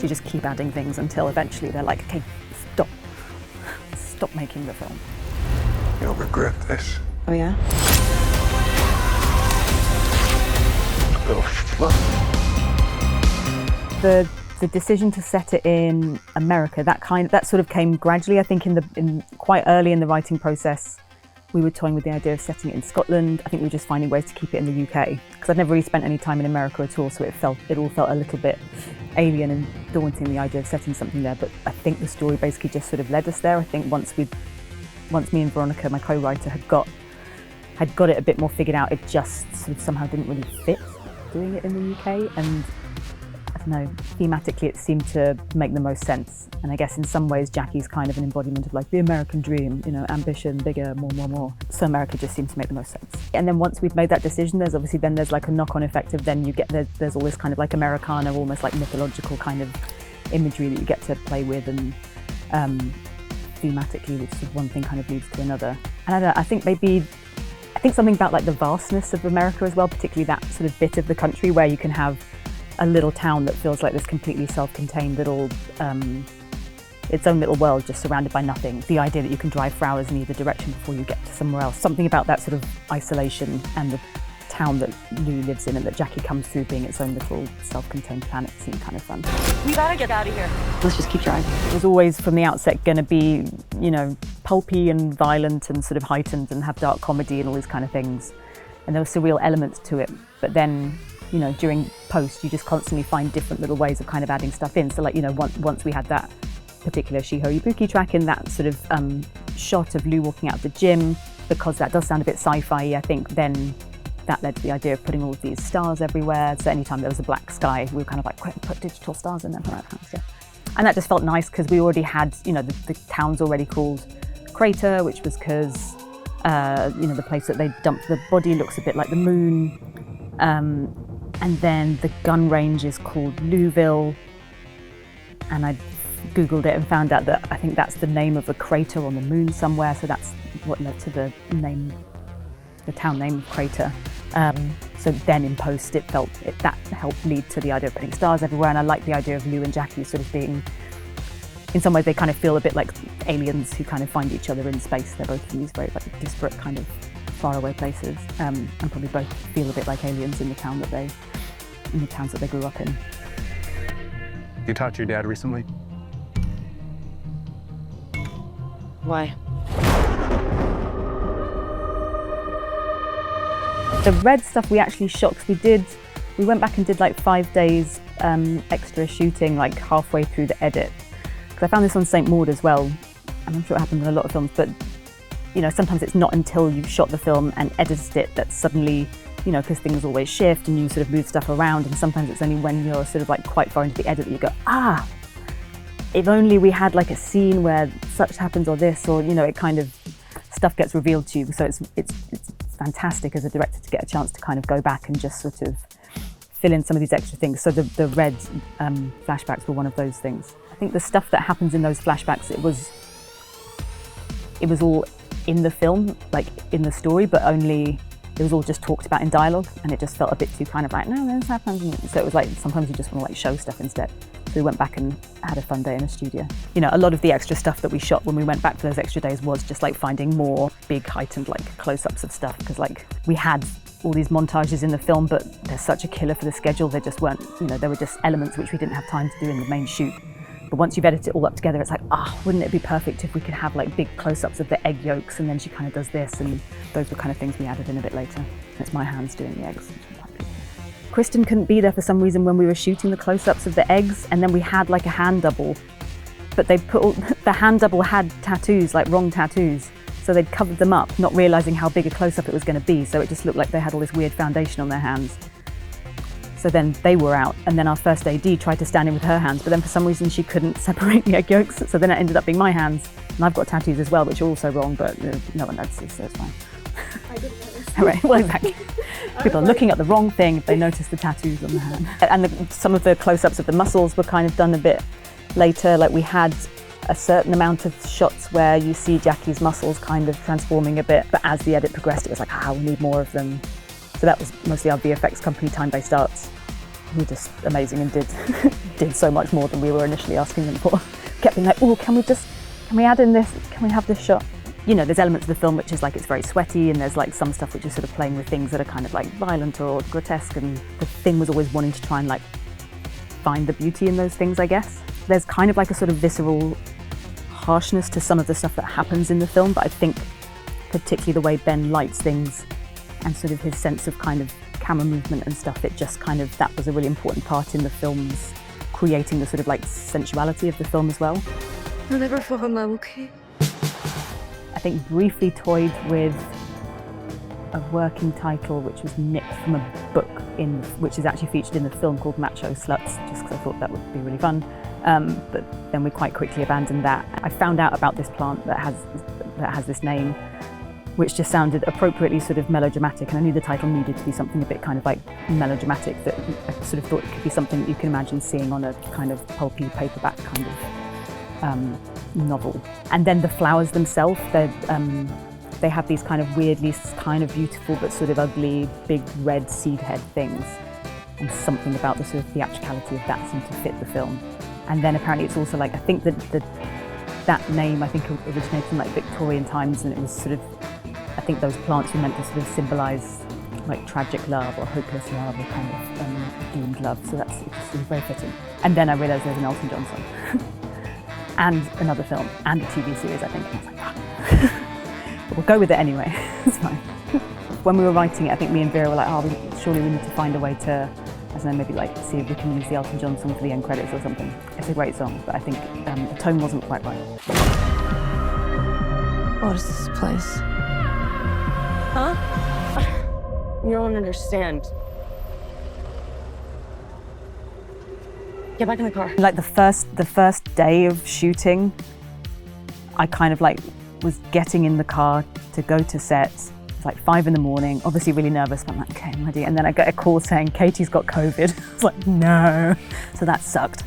you just keep adding things until eventually they're like, okay, stop making the film. You'll regret this. Oh yeah? Oh, fuck. The decision to set it in America, that sort of came gradually. I think in quite early in the writing process, we were toying with the idea of setting it in Scotland. I think we were just finding ways to keep it in the UK, because I'd never really spent any time in America at all, so it all felt a little bit alien and daunting, the idea of setting something there. But I think the story basically just sort of led us there. I think once me and Veronica, my co-writer, had got it a bit more figured out, it just sort of somehow didn't really fit doing it in the UK. And I don't know, thematically it seemed to make the most sense. And I guess in some ways Jackie's kind of an embodiment of like the American dream, you know, ambition, bigger, more. So America just seemed to make the most sense. And then once we'd made that decision, there's like a knock-on effect of then you get there's all this kind of like Americana, almost like mythological kind of imagery that you get to play with, and thematically, which sort of one thing kind of leads to another. And I don't know, I think something about like the vastness of America as well, particularly that sort of bit of the country where you can have a little town that feels like this completely self-contained little, its own little world just surrounded by nothing. The idea that you can drive for hours in either direction before you get to somewhere else. Something about that sort of isolation and the town that Lou lives in and that Jackie comes through being its own little self-contained planet seemed kind of fun. We gotta get out of here. Let's just keep driving. It was always from the outset going to be, you know, pulpy and violent and sort of heightened and have dark comedy and all these kind of things. And there were surreal elements to it. But then, you know, during post, you just constantly find different little ways of kind of adding stuff in. So like, you know, once we had that particular Shiho Ibuki track in, that sort of shot of Lou walking out of the gym, because that does sound a bit sci-fi, I think then that led to the idea of putting all of these stars everywhere. So anytime there was a black sky, we were kind of like, put digital stars in there. And that just felt nice because we already had, you know, the town's already called Crater, which was because, you know, the place that they dumped the body looks a bit like the moon. And then the gun range is called Louville. And I Googled it and found out that I think that's the name of a crater on the moon somewhere. So that's what led to the town name of Crater. So then in post, that helped lead to the idea of putting stars everywhere. And I like the idea of Lou and Jackie sort of being, in some ways they kind of feel a bit like aliens who kind of find each other in space. They're both from these very like disparate kind of faraway places, and probably both feel a bit like aliens in the towns that they grew up in. You talked to your dad recently? Why? The red stuff we actually shot, because we went back and did like 5 days extra shooting like halfway through the edit. Because I found this on St. Maud as well, and I'm sure it happened in a lot of films, but you know, sometimes it's not until you've shot the film and edited it that suddenly, you know, because things always shift and you sort of move stuff around, and sometimes it's only when you're sort of like quite far into the edit that you go, if only we had like a scene where such happens or this, or, you know, it kind of, stuff gets revealed to you. So it's fantastic as a director to get a chance to kind of go back and just sort of fill in some of these extra things. So the red flashbacks were one of those things. I think the stuff that happens in those flashbacks, it was all in the film, like in the story, but only it was all just talked about in dialogue, and it just felt a bit too kind of like, no, this happens. So it was like, sometimes you just want to like show stuff instead. So we went back and had a fun day in a studio. You know, a lot of the extra stuff that we shot when we went back for those extra days was just like finding more big heightened like close-ups of stuff, because like we had all these montages in the film, but they're such a killer for the schedule. They just weren't, you know, there were just elements which we didn't have time to do in the main shoot. But once you've edited it all up together, it's like, wouldn't it be perfect if we could have like big close-ups of the egg yolks, and then she kind of does this, and those were kind of things we added in a bit later. It's my hands doing the eggs. Kristen couldn't be there for some reason when we were shooting the close-ups of the eggs, and then we had like a hand double, but they the hand double had tattoos, like wrong tattoos. So they'd covered them up, not realizing how big a close-up it was going to be. So it just looked like they had all this weird foundation on their hands. So then they were out, and then our first AD tried to stand in with her hands, but then for some reason she couldn't separate the egg yolks, so then it ended up being my hands. And I've got tattoos as well, which are also wrong, but no one notices, so it's fine. I didn't notice. Right, well, exactly. People are looking at the wrong thing if they notice the tattoos on the hand. And some of the close-ups of the muscles were kind of done a bit later. Like we had a certain amount of shots where you see Jackie's muscles kind of transforming a bit, but as the edit progressed, it was like, we need more of them. So that was mostly our VFX company time-based arts. were just amazing and did so much more than we were initially asking them for. Kept being like, oh, can we add in this? Can we have this shot? You know, there's elements of the film which is like it's very sweaty, and there's like some stuff which is sort of playing with things that are kind of like violent or grotesque, and the thing was always wanting to try and like find the beauty in those things, I guess. There's kind of like a sort of visceral harshness to some of the stuff that happens in the film, but I think particularly the way Ben lights things and sort of his sense of kind of camera movement and stuff, it just kind of, that was a really important part in the film's creating the sort of like sensuality of the film as well. You'll never fall in love, okay? I think briefly toyed with a working title which was nicked from a book which is actually featured in the film called Macho Sluts, just because I thought that would be really fun. But then we quite quickly abandoned that. I found out about this plant that has this name, which just sounded appropriately sort of melodramatic, and I knew the title needed to be something a bit kind of like melodramatic, that I sort of thought it could be something that you can imagine seeing on a kind of pulpy paperback kind of novel. And then the flowers themselves, they have these kind of weirdly kind of beautiful but sort of ugly big red seed head things, and something about the sort of theatricality of that seemed to fit the film. And then apparently it's also like, I think that name I think originated from like Victorian times, and it was sort of, I think those plants were meant to sort of symbolise like tragic love or hopeless love or kind of doomed love, so that's just very fitting. And then I realised there's an Elton John song and another film and a TV series, I think, and I was like, wow. But we'll go with it anyway, it's fine. When we were writing it, I think me and Vera were like, oh, surely we need to find a way to, I don't know, maybe like see if we can use the Elton John song for the end credits or something. It's a great song, but I think the tone wasn't quite right. What is this place? Huh? You don't understand. Get back in the car. Like the first day of shooting, I kind of like was getting in the car to go to set. It's like 5 a.m, obviously really nervous, but I'm like, okay, I'm ready. And then I get a call saying Katy's got COVID. I was like, no. So that sucked.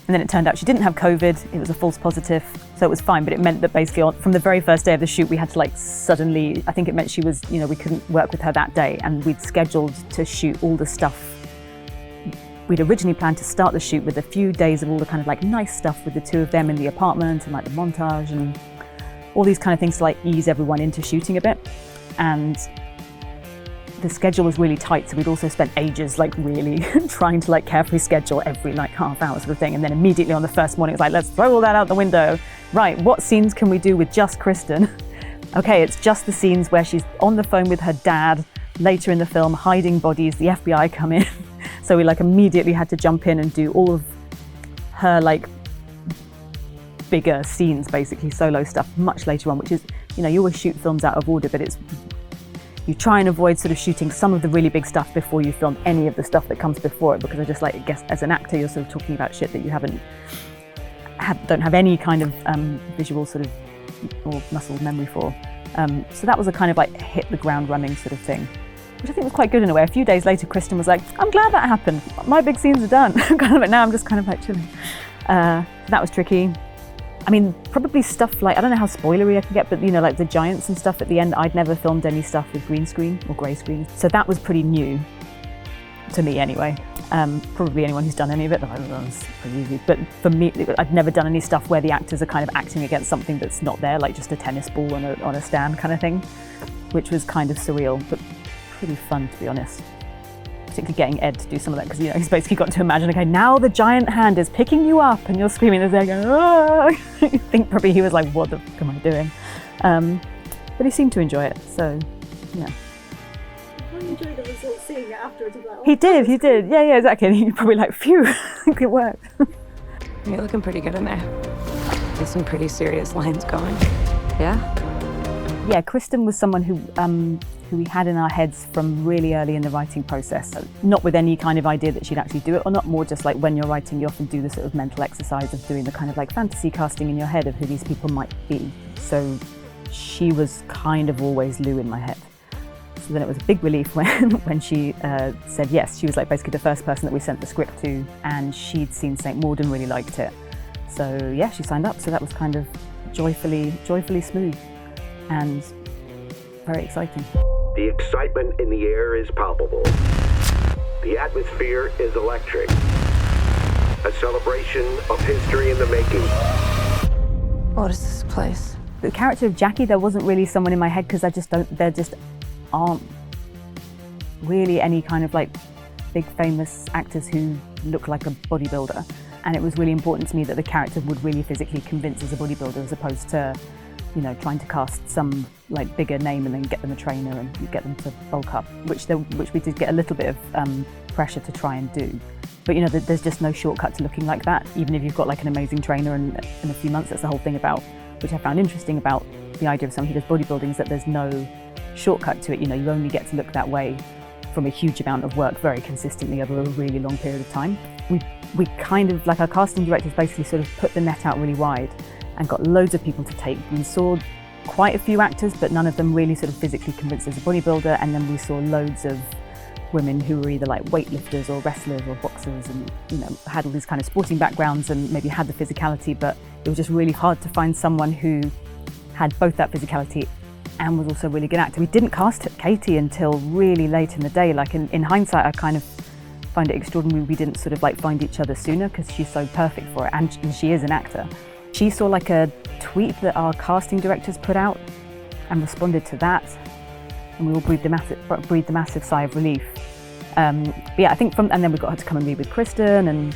And then it turned out she didn't have COVID, it was a false positive, so it was fine, but it meant that basically from the very first day of the shoot, we had to like suddenly, I think it meant she was, you know, we couldn't work with her that day, and we'd scheduled to shoot all the stuff. We'd originally planned to start the shoot with a few days of all the kind of like nice stuff with the two of them in the apartment and like the montage and all these kind of things to like ease everyone into shooting a bit. And the schedule was really tight, so we'd also spent ages like really trying to like carefully schedule every like half hour sort of thing, and then immediately on the first morning it was like, let's throw all that out the window. Right, what scenes can we do with just Kristen? Okay, it's just the scenes where she's on the phone with her dad later in the film hiding bodies, the FBI come in. So we like immediately had to jump in and do all of her like bigger scenes, basically solo stuff, much later on, which is, you know, you always shoot films out of order, but you try and avoid sort of shooting some of the really big stuff before you film any of the stuff that comes before it, because I just like, I guess as an actor you're sort of talking about shit that you don't have any kind of visual sort of or muscle memory for. So that was a kind of like hit the ground running sort of thing, which I think was quite good in a way. A few days later, Kristen was like, I'm glad that happened. My big scenes are done. Kind of like now I'm just kind of like chilling. That was tricky. I mean, probably stuff like, I don't know how spoilery I can get, but you know, like the giants and stuff at the end, I'd never filmed any stuff with green screen or grey screen. So that was pretty new to me anyway. Probably anyone who's done any of it, I don't know, it's pretty easy. But for me, I've never done any stuff where the actors are kind of acting against something that's not there, like just a tennis ball on a stand kind of thing, which was kind of surreal, but pretty fun to be honest. Particularly getting Ed to do some of that, because you know, he's basically got to imagine, okay, now the giant hand is picking you up and you're screaming as they're going, oh! I think probably he was like, what the fuck am I doing? But he seemed to enjoy it, so yeah. I enjoyed the result, seeing it afterwards. Like, oh, He did. Yeah, exactly. And he probably like, phew, I think it worked. You're looking pretty good in there. There's some pretty serious lines going. Yeah? Yeah, Kristen was someone who we had in our heads from really early in the writing process. Not with any kind of idea that she'd actually do it or not, more just like when you're writing, you often do the sort of mental exercise of doing the kind of like fantasy casting in your head of who these people might be. So she was kind of always Lou in my head. So then it was a big relief when she said yes. She was like basically the first person that we sent the script to, and she'd seen St. Maud and really liked it. So yeah, she signed up. So that was kind of joyfully smooth and very exciting. The excitement in the air is palpable. The atmosphere is electric. A celebration of history in the making. What is this place? The character of Jackie, there wasn't really someone in my head because there just aren't really any kind of like big famous actors who look like a bodybuilder. And it was really important to me that the character would really physically convince as a bodybuilder as opposed to, you know, trying to cast some like bigger name and then get them a trainer and get them to bulk up, which we did get a little bit of pressure to try and do. But you know, there's just no shortcut to looking like that. Even if you've got like an amazing trainer in a few months, that's the whole thing about, which I found interesting about the idea of someone who does bodybuilding, is that there's no shortcut to it. You know, you only get to look that way from a huge amount of work very consistently over a really long period of time. We kind of, like our casting directors basically sort of put the net out really wide and got loads of people to take. We saw quite a few actors, but none of them really sort of physically convinced as a bodybuilder. And then we saw loads of women who were either like weightlifters or wrestlers or boxers and, you know, had all these kind of sporting backgrounds and maybe had the physicality, but it was just really hard to find someone who had both that physicality and was also a really good actor. We didn't cast Katy until really late in the day. Like in hindsight, I kind of find it extraordinary we didn't sort of like find each other sooner because she's so perfect for it, and she is an actor. She saw like a tweet that our casting directors put out and responded to that, and we all breathed a massive sigh of relief. But yeah, I think and then we got her to come and meet with Kristen and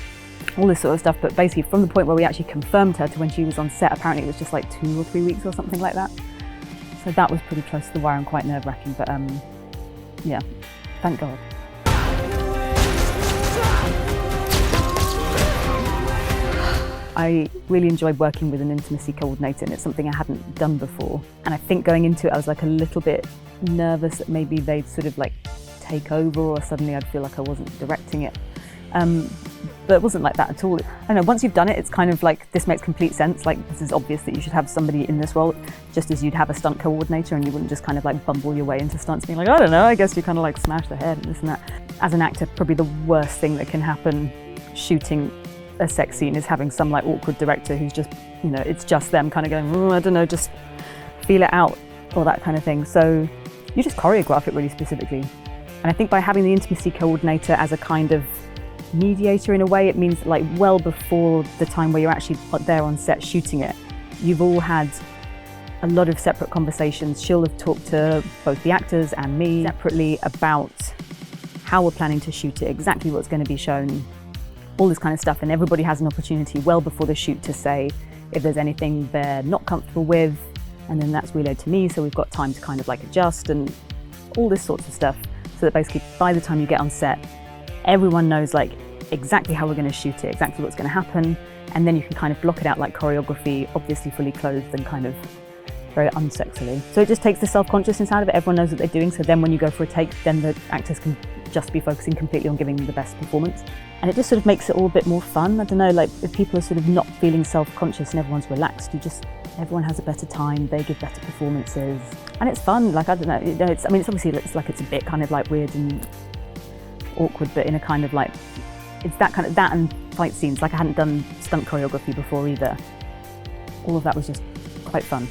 all this sort of stuff, but basically from the point where we actually confirmed her to when she was on set, apparently it was just like 2 or 3 weeks or something like that. So that was pretty close to the wire and quite nerve-wracking, but yeah, thank God. I really enjoyed working with an intimacy coordinator, and it's something I hadn't done before. And I think going into it, I was like a little bit nervous that maybe they'd sort of like take over, or suddenly I'd feel like I wasn't directing it. But it wasn't like that at all. I don't know, once you've done it, it's kind of like, this makes complete sense. Like, this is obvious that you should have somebody in this role, just as you'd have a stunt coordinator, and you wouldn't just kind of like bumble your way into stunts being like, I don't know, I guess you kind of like smash the head and this and that. As an actor, probably the worst thing that can happen shooting a sex scene is having some like awkward director who's just, you know, it's just them kind of going, oh, I don't know, just feel it out, or that kind of thing. So you just choreograph it really specifically. And I think by having the intimacy coordinator as a kind of mediator in a way, it means that like well before the time where you're actually there on set shooting it, you've all had a lot of separate conversations. She'll have talked to both the actors and me separately about how we're planning to shoot it, exactly what's going to be shown, all this kind of stuff. And everybody has an opportunity well before the shoot to say if there's anything they're not comfortable with, and then that's relayed to me, so we've got time to kind of like adjust and all this sorts of stuff, so that basically by the time you get on set, everyone knows like exactly how we're going to shoot it, exactly what's going to happen, and then you can kind of block it out like choreography, obviously fully clothed and kind of very unsexily. So it just takes the self-consciousness out of it. Everyone knows what they're doing, so then when you go for a take, then the actors can just be focusing completely on giving the best performance. And it just sort of makes it all a bit more fun. I don't know, like if people are sort of not feeling self-conscious and everyone's relaxed, everyone has a better time, they give better performances, and it's fun. Like, I don't know, it's obviously it's a bit kind of like weird and awkward, but in a kind of like, it's that kind of, that and fight scenes. Like I hadn't done stunt choreography before either. All of that was just quite fun.